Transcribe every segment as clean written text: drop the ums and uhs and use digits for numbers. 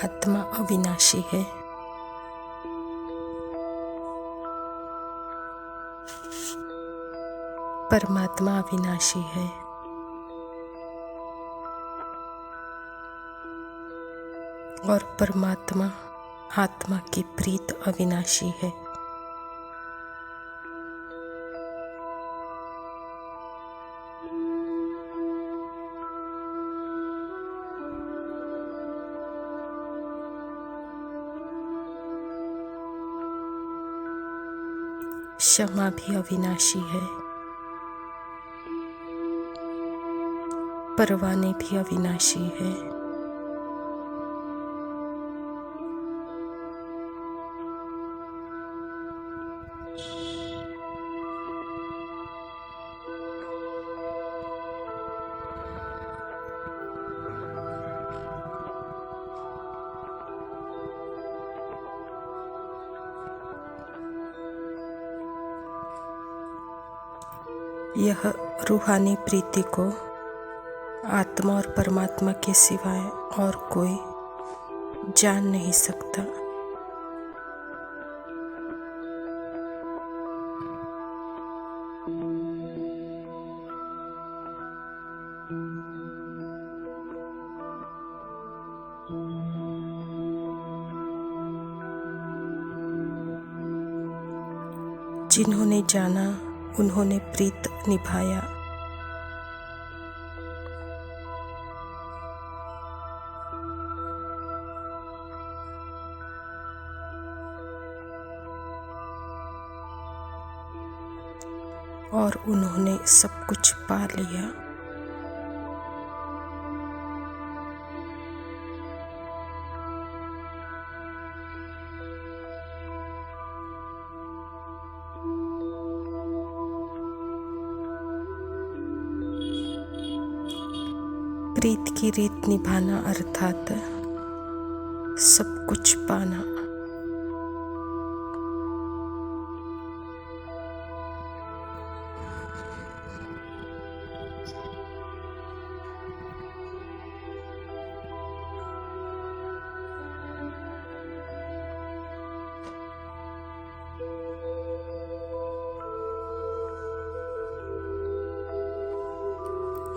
आत्मा अविनाशी है। परमात्मा अविनाशी है। और परमात्मा आत्मा की प्रीत अविनाशी है। क्षमा भी अविनाशी है। परवाने भी अविनाशी है। यह रूहानी प्रीति को आत्मा और परमात्मा के सिवाय और कोई जान नहीं सकता। जिन्होंने जाना उन्होंने प्रीत निभाया। और उन्होंने सब कुछ पा लिया। प्रीत की रीत निभाना अर्थात सब कुछ पाना।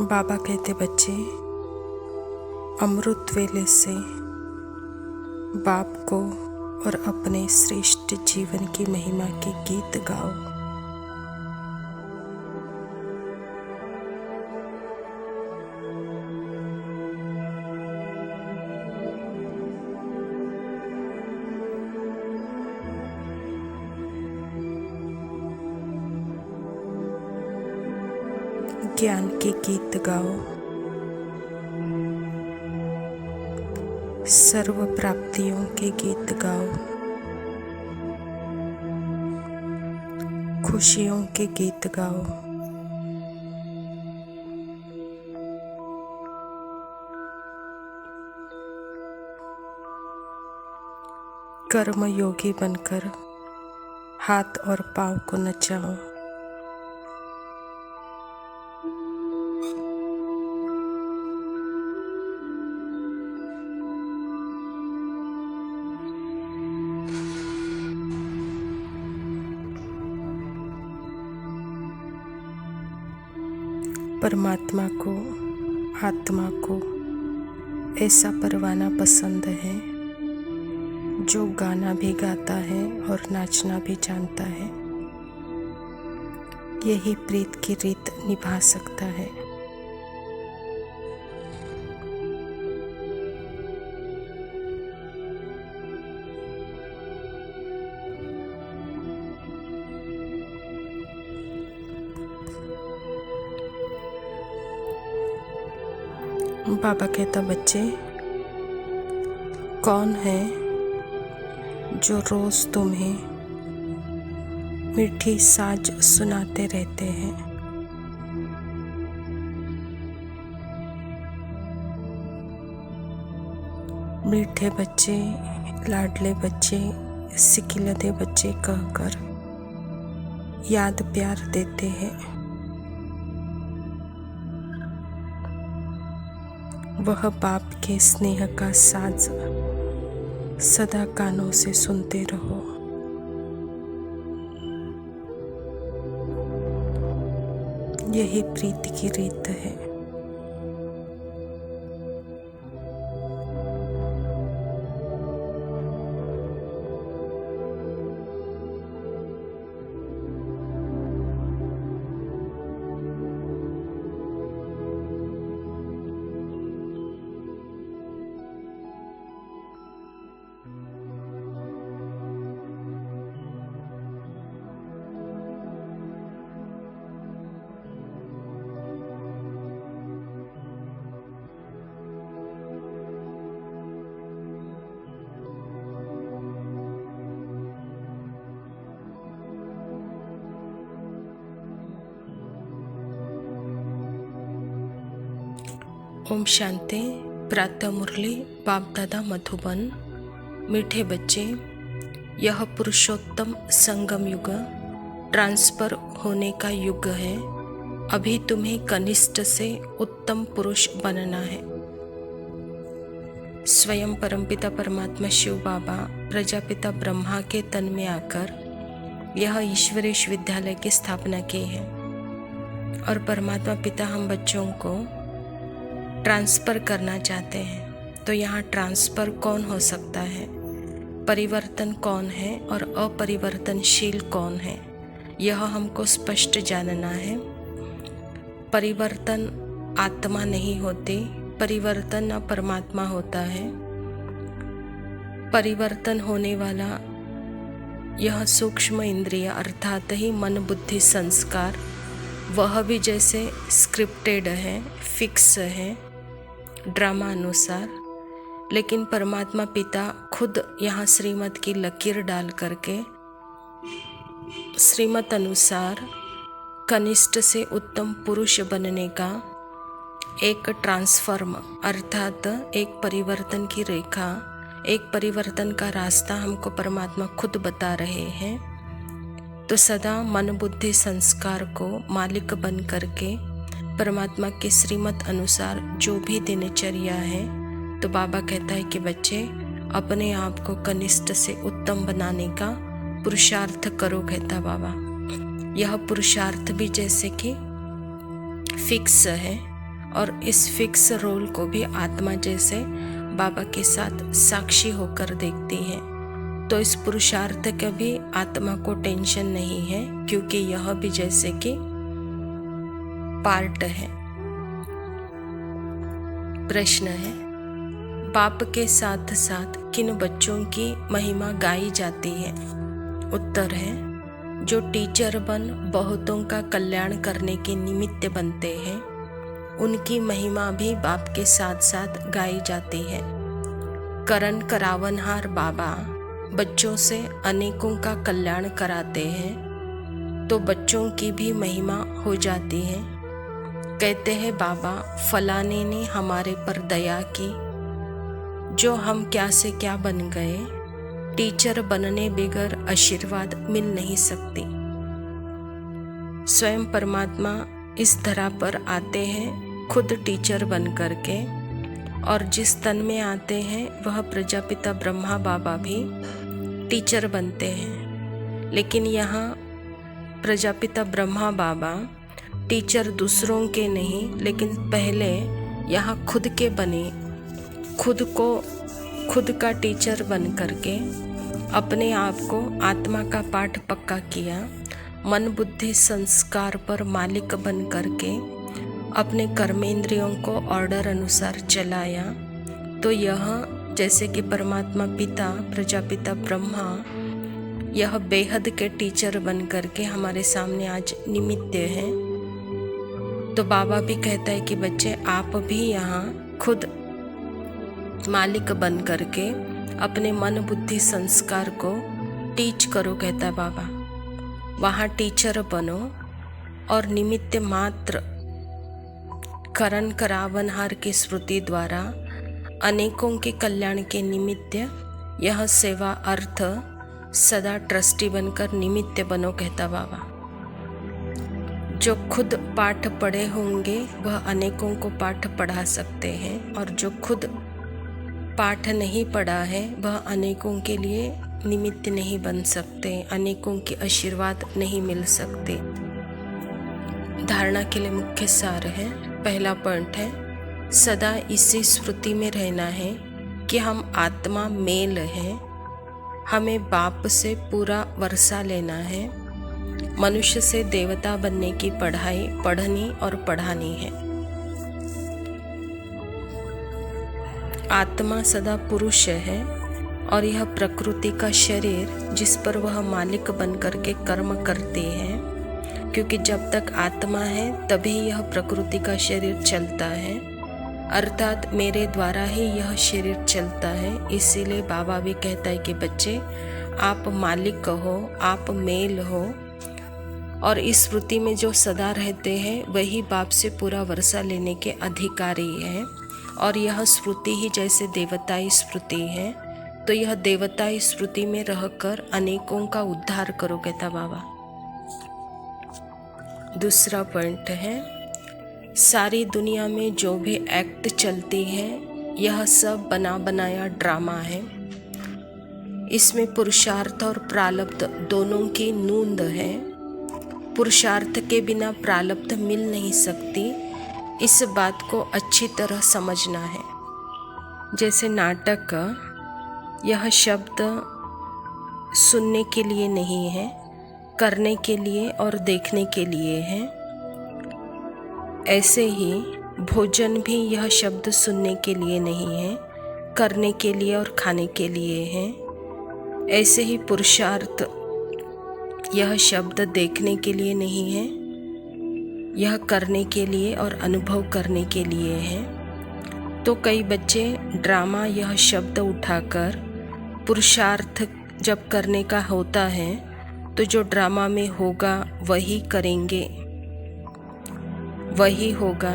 बाबा कहते बच्चे अमृत वेले से बाप को और अपने श्रेष्ठ जीवन की महिमा के गीत गाओ। ज्ञान के गीत गाओ। सर्व प्राप्तियों के गीत गाओ। खुशियों के गीत गाओ। कर्म योगी बनकर हाथ और पाँव को नचाओ। परमात्मा को आत्मा को ऐसा परवाना पसंद है जो गाना भी गाता है और नाचना भी जानता है। यही प्रीत की रीत निभा सकता है। बाबा कहता बच्चे कौन है जो रोज तुम्हें मीठी साज सुनाते रहते हैं। मीठे बच्चे, लाडले बच्चे, सिकिलते बच्चे कहकर याद प्यार देते हैं। वह बाप के स्नेह का साज सदा कानों से सुनते रहो। यही प्रीति की रीत है। ओम शांति। प्रातः मुरली बाप दादा मधुबन। मीठे बच्चे, यह पुरुषोत्तम संगम युग ट्रांसफर होने का युग है। अभी तुम्हें कनिष्ठ से उत्तम पुरुष बनना है। स्वयं परमपिता परमात्मा शिव बाबा प्रजापिता ब्रह्मा के तन में आकर यह ईश्वरीय विश्वविद्यालय की स्थापना की है और परमात्मा पिता हम बच्चों को ट्रांसफ़र करना चाहते हैं। तो यहाँ ट्रांसफ़र कौन हो सकता है, परिवर्तन कौन है और अपरिवर्तनशील कौन है, यह हमको स्पष्ट जानना है। परिवर्तन आत्मा नहीं होती, परिवर्तन परमात्मा होता है। परिवर्तन होने वाला यह सूक्ष्म इंद्रिय अर्थात ही मन बुद्धि संस्कार, वह भी जैसे स्क्रिप्टेड है, फिक्स है, ड्रामा अनुसार। लेकिन परमात्मा पिता खुद यहाँ श्रीमत की लकीर डाल करके श्रीमत अनुसार कनिष्ठ से उत्तम पुरुष बनने का एक ट्रांसफॉर्म अर्थात एक परिवर्तन की रेखा, एक परिवर्तन का रास्ता हमको परमात्मा खुद बता रहे हैं। तो सदा मन बुद्धि संस्कार को मालिक बन करके परमात्मा के श्रीमत अनुसार जो भी दिनचर्या है, तो बाबा कहता है कि बच्चे अपने आप को कनिष्ठ से उत्तम बनाने का पुरुषार्थ करो, कहता बाबा। यह पुरुषार्थ भी जैसे कि फिक्स है और इस फिक्स रोल को भी आत्मा जैसे बाबा के साथ साक्षी होकर देखती है। तो इस पुरुषार्थ का भी आत्मा को टेंशन नहीं है, क्योंकि यह भी जैसे कि पार्ट है। प्रश्न है, बाप के साथ साथ किन बच्चों की महिमा गाई जाती है? उत्तर है, जो टीचर बन बहुतों का कल्याण करने के निमित्त बनते हैं, उनकी महिमा भी बाप के साथ साथ गाई जाती है। करण करावनहार बाबा बच्चों से अनेकों का कल्याण कराते हैं, तो बच्चों की भी महिमा हो जाती है। कहते हैं बाबा फलाने ने हमारे पर दया की, जो हम क्या से क्या बन गए। टीचर बनने बगैर आशीर्वाद मिल नहीं सकती। स्वयं परमात्मा इस धरा पर आते हैं खुद टीचर बन करके, और जिस तन में आते हैं वह प्रजापिता ब्रह्मा बाबा भी टीचर बनते हैं। लेकिन यहाँ प्रजापिता ब्रह्मा बाबा टीचर दूसरों के नहीं, लेकिन पहले यहाँ खुद के बने, खुद का टीचर बन करके अपने आप को आत्मा का पाठ पक्का किया, मन बुद्धि संस्कार पर मालिक बन करके अपने कर्मेंद्रियों को ऑर्डर अनुसार चलाया। तो यह जैसे कि परमात्मा पिता प्रजापिता ब्रह्मा यह बेहद के टीचर बन करके हमारे सामने आज निमित्त हैं। तो बाबा भी कहता है कि बच्चे आप भी यहाँ खुद मालिक बन करके अपने मन बुद्धि संस्कार को टीच करो, कहता है बाबा। वहाँ टीचर बनो और निमित्त मात्र करण करावनहार की स्मृति द्वारा अनेकों के कल्याण के निमित्त यह सेवा अर्थ सदा ट्रस्टी बनकर निमित्त बनो, कहता बाबा। जो खुद पाठ पढ़े होंगे वह अनेकों को पाठ पढ़ा सकते हैं, और जो खुद पाठ नहीं पढ़ा है वह अनेकों के लिए निमित्त नहीं बन सकते, अनेकों के आशीर्वाद नहीं मिल सकते। धारणा के लिए मुख्य सार है। पहला पॉइंट है, सदा इसी स्मृति में रहना है कि हम आत्मा मेल हैं। हमें बाप से पूरा वर्षा लेना है। मनुष्य से देवता बनने की पढ़ाई पढ़नी और पढ़ानी है। आत्मा सदा पुरुष है और यह प्रकृति का शरीर जिस पर वह मालिक बनकर के कर्म करते हैं, क्योंकि जब तक आत्मा है तभी यह प्रकृति का शरीर चलता है, अर्थात मेरे द्वारा ही यह शरीर चलता है। इसीलिए बाबा भी कहता है कि बच्चे आप मालिक हो, आप मेल हो, और इस स्मृति में जो सदा रहते हैं वही बाप से पूरा वर्षा लेने के अधिकारी है। और यह स्मृति ही जैसे देवताई स्मृति है, तो यह देवताई स्मृति में रहकर अनेकों का उद्धार करो, कहता बाबा। दूसरा पॉइंट है, सारी दुनिया में जो भी एक्ट चलती है यह सब बना बनाया ड्रामा है। इसमें पुरुषार्थ और प्रारब्ध दोनों की नूंद है। पुरुषार्थ के बिना प्रारब्ध मिल नहीं सकती, इस बात को अच्छी तरह समझना है। जैसे नाटक, यह शब्द सुनने के लिए नहीं है, करने के लिए और देखने के लिए है। ऐसे ही भोजन भी यह शब्द सुनने के लिए नहीं है, करने के लिए और खाने के लिए है। ऐसे ही पुरुषार्थ यह शब्द देखने के लिए नहीं है, यह करने के लिए और अनुभव करने के लिए है। तो कई बच्चे ड्रामा यह शब्द उठाकर पुरुषार्थ जब करने का होता है तो जो ड्रामा में होगा वही करेंगे, वही होगा,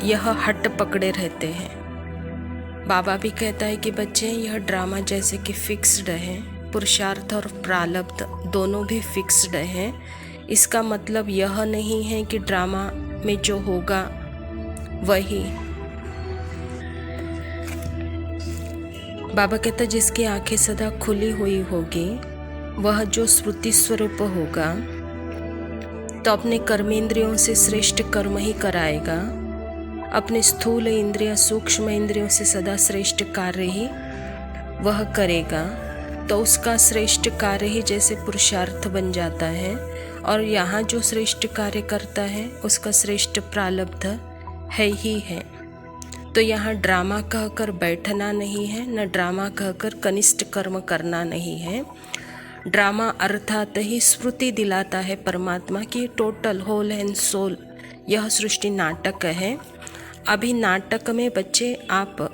यह हट पकड़े रहते हैं। बाबा भी कहता है कि बच्चे यह ड्रामा जैसे कि फिक्स्ड है, पुरुषार्थ और प्रारब्ध दोनों भी फिक्स्ड है। इसका मतलब यह नहीं है कि ड्रामा में जो होगा वही। बाबा कहता जिसकी आंखें सदा खुली हुई होगी वह जो स्मृति स्वरूप होगा तो अपने कर्मेंद्रियों से श्रेष्ठ कर्म ही कराएगा। अपने स्थूल इंद्रिय सूक्ष्म इंद्रियों से सदा श्रेष्ठ कार्य ही वह करेगा, तो उसका श्रेष्ठ कार्य ही जैसे पुरुषार्थ बन जाता है। और यहाँ जो श्रेष्ठ कार्य करता है उसका श्रेष्ठ प्रारब्ध है ही है। तो यहाँ ड्रामा कहकर बैठना नहीं है, न ड्रामा कहकर कनिष्ठ कर्म करना नहीं है। ड्रामा अर्थात ही स्मृति दिलाता है परमात्मा की टोटल होल एंड सोल यह सृष्टि नाटक है। अभी नाटक में बच्चे आप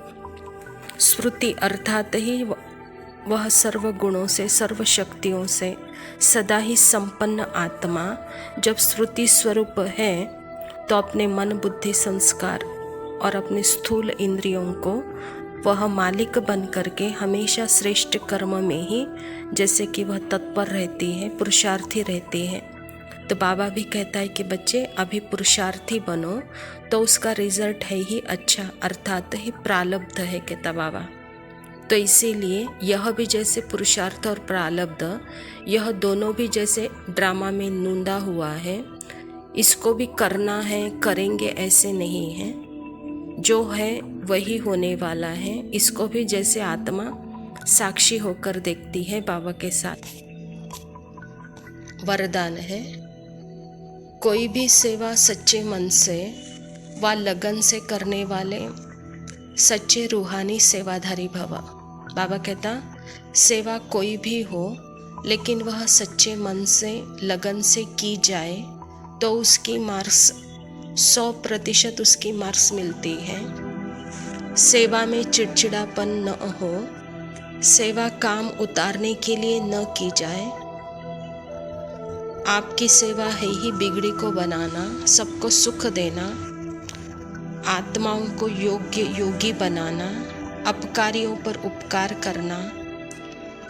स्मृति अर्थात ही वह सर्व गुणों से सर्व शक्तियों से सदा ही संपन्न आत्मा जब श्रुति स्वरूप है तो अपने मन बुद्धि संस्कार और अपने स्थूल इंद्रियों को वह मालिक बन करके हमेशा श्रेष्ठ कर्म में ही जैसे कि वह तत्पर रहती है, पुरुषार्थी रहती है। तो बाबा भी कहता है कि बच्चे अभी पुरुषार्थी बनो तो उसका रिजल्ट है ही अच्छा, अर्थात ही प्रारब्ध है, कहता बाबा। तो इसीलिए यह भी जैसे पुरुषार्थ और प्रारब्ध यह दोनों भी जैसे ड्रामा में नूंदा हुआ है, इसको भी करना है, करेंगे ऐसे नहीं है, जो है वही होने वाला है। इसको भी जैसे आत्मा साक्षी होकर देखती है बाबा के साथ। वरदान है, कोई भी सेवा सच्चे मन से व लगन से करने वाले सच्चे रूहानी सेवाधारी भव। बाबा कहता सेवा कोई भी हो लेकिन वह सच्चे मन से लगन से की जाए तो उसकी मार्क्स 100% उसकी मार्क्स मिलती है। सेवा में चिड़चिड़ापन न हो, सेवा काम उतारने के लिए न की जाए। आपकी सेवा है ही बिगड़ी को बनाना, सबको सुख देना, आत्माओं को योग्य योगी बनाना, अपकारियों पर उपकार करना,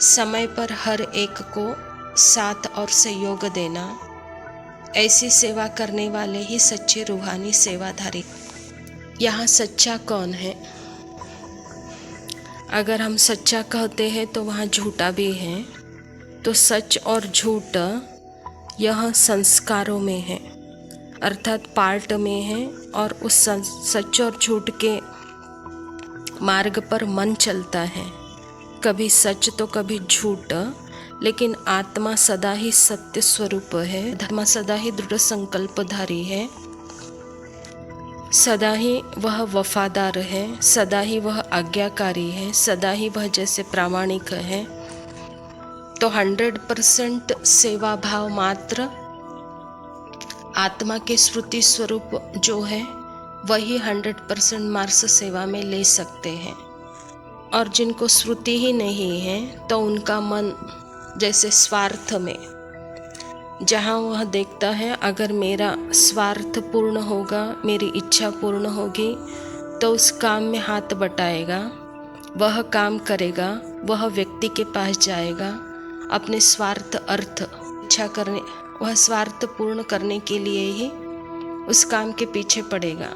समय पर हर एक को साथ और सहयोग देना। ऐसी सेवा करने वाले ही सच्चे रूहानी सेवाधारी। यहाँ सच्चा कौन है? अगर हम सच्चा कहते हैं तो वहाँ झूठा भी है। तो सच और झूठ यह संस्कारों में है, अर्थात पार्ट में है, और उस सच और झूठ के मार्ग पर मन चलता है, कभी सच तो कभी झूठ। लेकिन आत्मा सदा ही सत्य स्वरूप है, धर्म सदा ही दृढ़ संकल्पधारी है, सदा ही वह वफादार है, सदा ही वह आज्ञाकारी है, सदा ही वह जैसे प्रामाणिक है। तो 100% सेवा भाव मात्र आत्मा के श्रुति स्वरूप जो है वही 100% मार्स सेवा में ले सकते हैं। और जिनको श्रुति ही नहीं है तो उनका मन जैसे स्वार्थ में, जहाँ वह देखता है अगर मेरा स्वार्थ पूर्ण होगा, मेरी इच्छा पूर्ण होगी, तो उस काम में हाथ बटाएगा, वह काम करेगा, वह व्यक्ति के पास जाएगा, अपने स्वार्थ अर्थ इच्छा करने, वह स्वार्थ पूर्ण करने के लिए ही उस काम के पीछे पड़ेगा।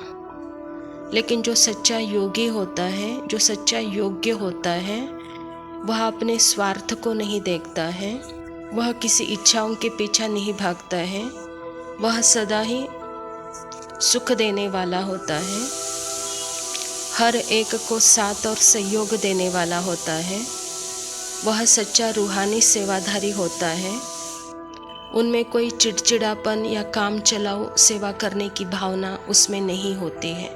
लेकिन जो सच्चा योगी होता है, जो सच्चा योग्य होता है, वह अपने स्वार्थ को नहीं देखता है, वह किसी इच्छाओं के पीछे नहीं भागता है, वह सदा ही सुख देने वाला होता है, हर एक को साथ और सहयोग देने वाला होता है, वह सच्चा रूहानी सेवाधारी होता है। उनमें कोई चिड़चिड़ापन या काम चलाऊ सेवा करने की भावना उसमें नहीं होती है।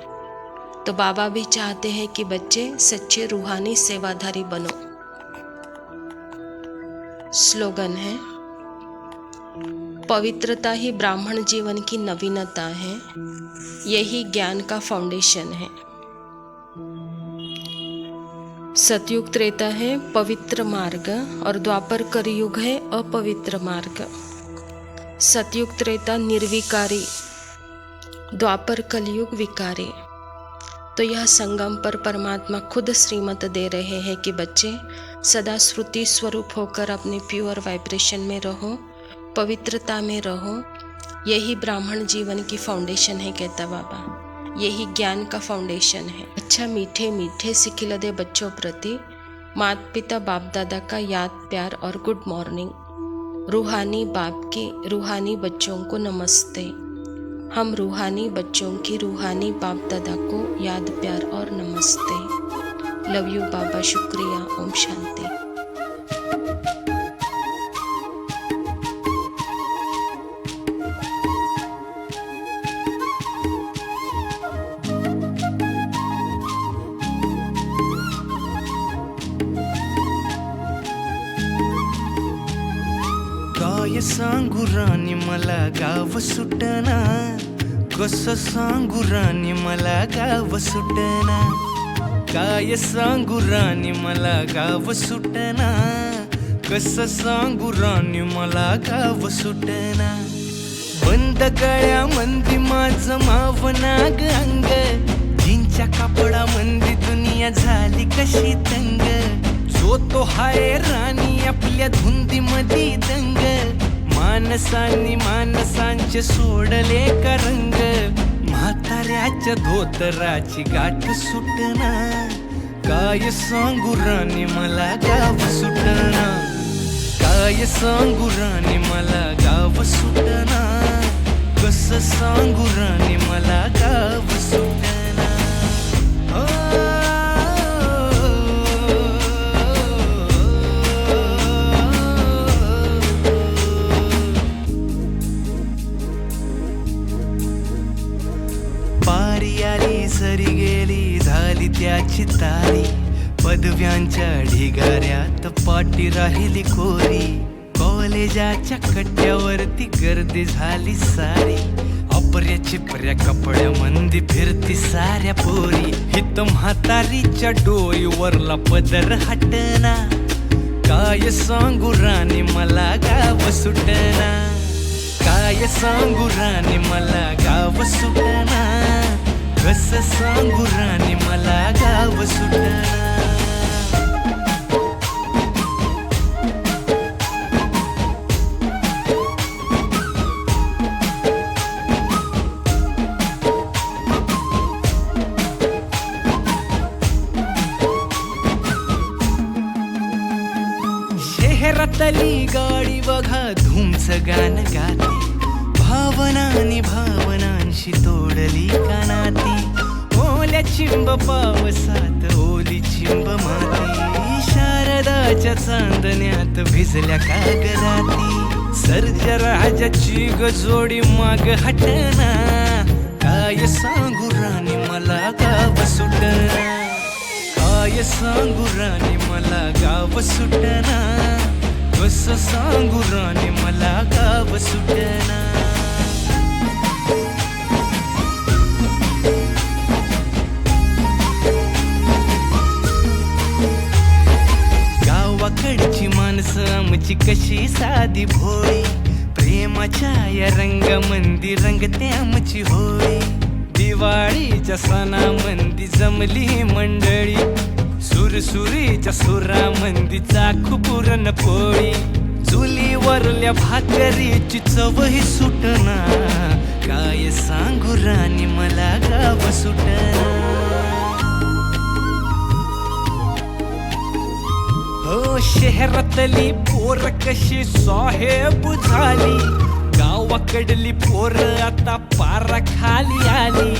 तो बाबा भी चाहते हैं कि बच्चे सच्चे रूहानी सेवाधारी बनो। स्लोगन है, पवित्रता ही ब्राह्मण जीवन की नवीनता है, यही ज्ञान का फाउंडेशन है। सतयुग त्रेता है पवित्र मार्ग और द्वापर कलयुग है अपवित्र मार्ग। सतयुग त्रेता निर्विकारी, द्वापर कलयुग विकारी। तो यह संगम पर परमात्मा खुद श्रीमत दे रहे हैं कि बच्चे सदा श्रुति स्वरूप होकर अपने प्योर वाइब्रेशन में रहो, पवित्रता में रहो। यही ब्राह्मण जीवन की फाउंडेशन है, कहता बाबा, यही ज्ञान का फाउंडेशन है। अच्छा मीठे मीठे सिखिलदे बच्चों प्रति माता पिता बाप दादा का याद प्यार और गुड मॉर्निंग। रूहानी बाप की रूहानी बच्चों को नमस्ते। हम रूहानी बच्चों की रूहानी बाप दादा को याद प्यार और नमस्ते। लव यू बाबा, शुक्रिया, ओम शांति। काय सांगू राणी मला गाव सुटना, कसं सांगू राणी मला गाव सुटना। काय सांगू राणी मला गाव सुटना, कसं सांगू राणी मला गाव सुटना। बंद गळ्यामंदी माझं मावनाग अंग, जीनच्या कापडामंदी दुनिया झाली कशी तंग। जो तो हाय राणी आपल्या धुंदीमधी दंग, मानसांनी मानसांचे सोडले का रंग। म्हाताऱ्याच्या धोतराची गाठ सुटना, काय सांगू राणी मला गाव सुटना। काय सांगू राणी मला गाव सुटना, कसं सांगू राणी मला गाव सुटना। पारी आली सरी गेली झाली त्याची तारी, पदव्यांच्या ढिगाऱ्यात पाठी राहिली कोरी। कॉलेजाच्या कट्ट्यावरती गर्दी झाली सारी, अपऱ्या चिपऱ्या कपड्यामंदी फिरती साऱ्या पोरी। हित म्हातारीच्या डोईवरला पदर हटना, काय सांगू राणी मला गाव सुटना। काय सांगू राणी मला गाव सुटना, कसं सांगू राणी मला गाव सुटना। रस्त्यातली गाडी बघा धूमच गाणं गाते, भावनांनी भावनांशी तोडली कानाती, ओल्या चिंब पावसात ओली चिंब माती, शारदाच्या चांदण्यात भिजल्या कागदाती, सर्जराजाची गजोडी माग हटना, काय सांगू राणी मला गाव सुटना, काय सांगू राणी मला गाव सुटना, कसं सांगू राणी मला गाव सुटना. गावाकडची माणसं आमची कशी साधी भोळी, प्रेमाच्या या रंगामंदी रंगते आमची होळी, दिवाळीच्या सणामंदी जमली मंडळी, सुरसुरीच्या सुरामंदी चाखू पुरणपोळी, चुलीवरल्या भाकरीची चवही सुटना, काय सांगू राणी मला गाव सुटना. हो शहरातली पोर कशी साहेब झाली, गावाकडली पोर आता पारा खाली आली,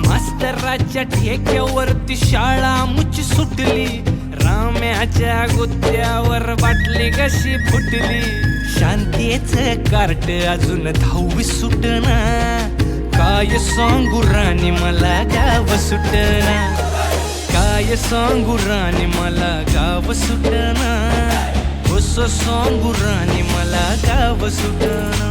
मास्तराच्या ठेक्यावरती शाळा मुची सुटली, राम्याच्या गुत्त्यावर बाटली कशी फुटली, शांतीचं कार्ट अजून 10वी सुटना, काय सांगू राणी मला गाव सुटना, काय सांगू राणी मला गाव सुटना, कसं सांगू राणी मला गाव सुटना.